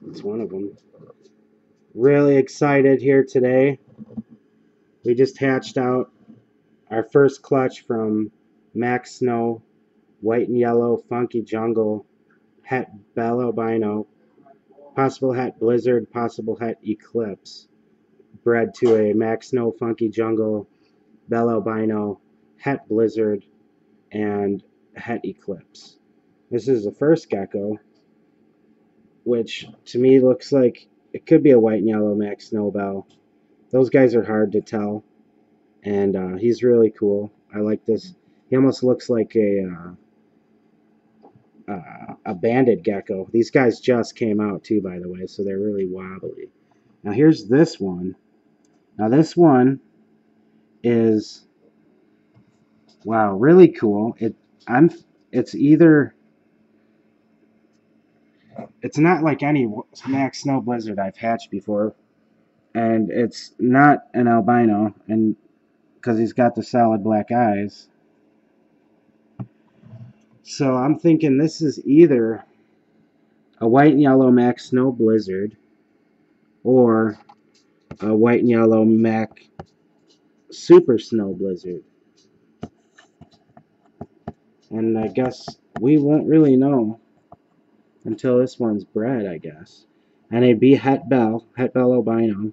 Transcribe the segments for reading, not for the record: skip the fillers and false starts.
It's one of them. Really excited here today. We just hatched out our first clutch from Mack Snow, white and yellow, funky jungle, het bell albino, possible het blizzard, possible het eclipse, bred to a Mack Snow, funky jungle, bell albino, het blizzard, and het eclipse. This is the first gecko, which to me looks like it could be a white and yellow Mack Snowbell. Those guys are hard to tell, and he's really cool. I like this. He almost looks like a banded gecko. These guys just came out too, by the way, so they're really wobbly. Now here's this one. Now this one is wow, really cool. It's either it's not like any Mack Snow Blizzard I've hatched before, and it's not an albino, and because he's got the solid black eyes. So I'm thinking this is either a white and yellow Mack Snow Blizzard or a white and yellow Mack Super Snow Blizzard. And I guess we won't really know until this one's bred, I guess. And it'd be het bell albino.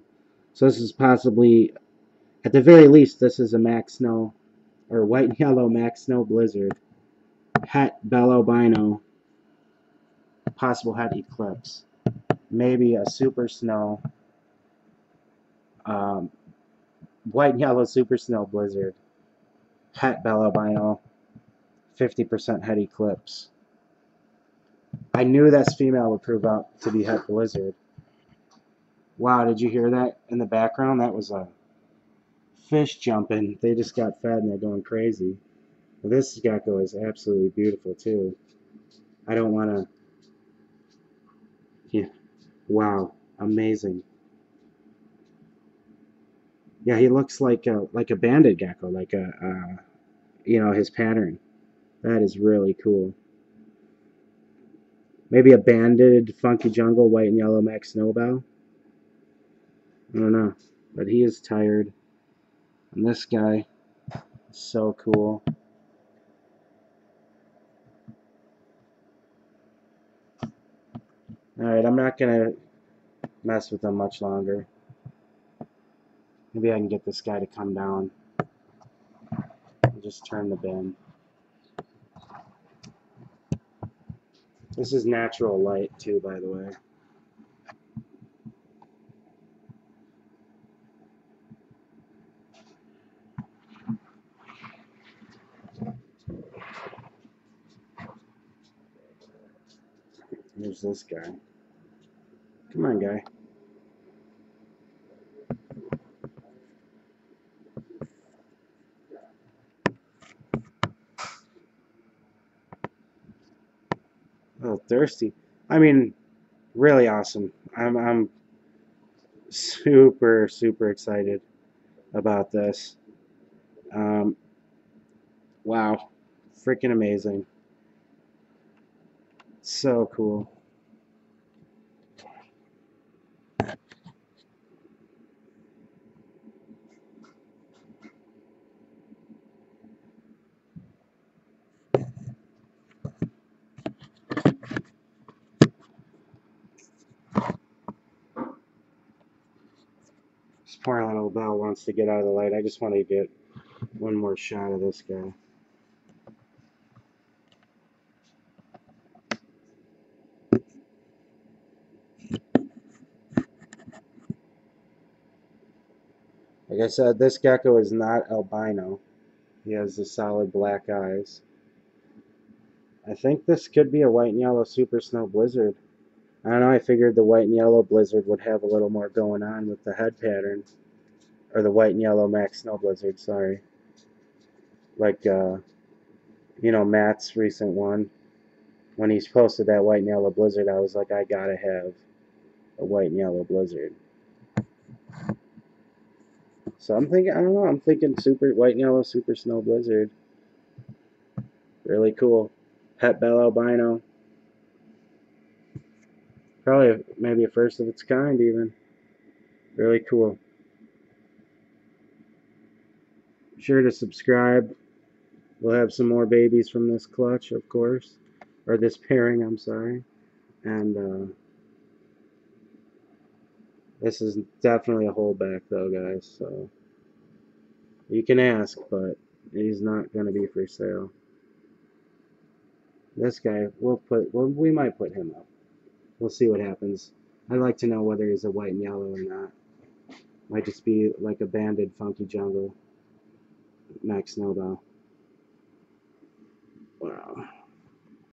So this is possibly, at the very least, this is a Mack Snow, or white and yellow Mack Snow Blizzard. Het bell albino, possible het eclipse. Maybe a Super Snow, white and yellow Super Snow Blizzard. Het bell albino, 50% het eclipse. I knew this female would prove out to be het blizzard. Wow, did you hear that in the background? That was a fish jumping. They just got fed and they're going crazy. This gecko is absolutely beautiful too. I don't want to. Yeah. Wow, amazing. Yeah, he looks like a banded gecko, like his pattern. That is really cool. Maybe a banded funky jungle white and yellow Mack Snowbell. I don't know, but he is tired. And this guy is so cool. Alright, I'm not going to mess with him much longer. Maybe I can get this guy to come down. I'll just turn the bin. This is natural light too, by the way. Here's this guy. Come on, guy. Oh, thirsty. I mean, really awesome. I'm super excited about this. Wow, freaking amazing. So cool. This poor little bell wants to get out of the light. I just want to get one more shot of this guy. Like I said, this gecko is not albino. He has the solid black eyes. I think this could be a white and yellow Super Snow Blizzard. I don't know, I figured the white and yellow Blizzard would have a little more going on with the head pattern. Or the white and yellow Mack Snow Blizzard, sorry. Like, Matt's recent one. When he's posted that white and yellow Blizzard, I was like, I gotta have a white and yellow Blizzard. So I'm thinking, I don't know, I'm thinking super white and yellow Super Snow Blizzard. Really cool. Het bell albino. Probably maybe a first of its kind even. Really cool. Be sure to subscribe. We'll have some more babies from this clutch, of course. Or this pairing, I'm sorry. And this is definitely a holdback though, guys. So you can ask, but he's not going to be for sale. This guy, we might put him up. We'll see what happens. I'd like to know whether he's a white and yellow or not. Might just be like a banded funky jungle Mack Snowball. Wow.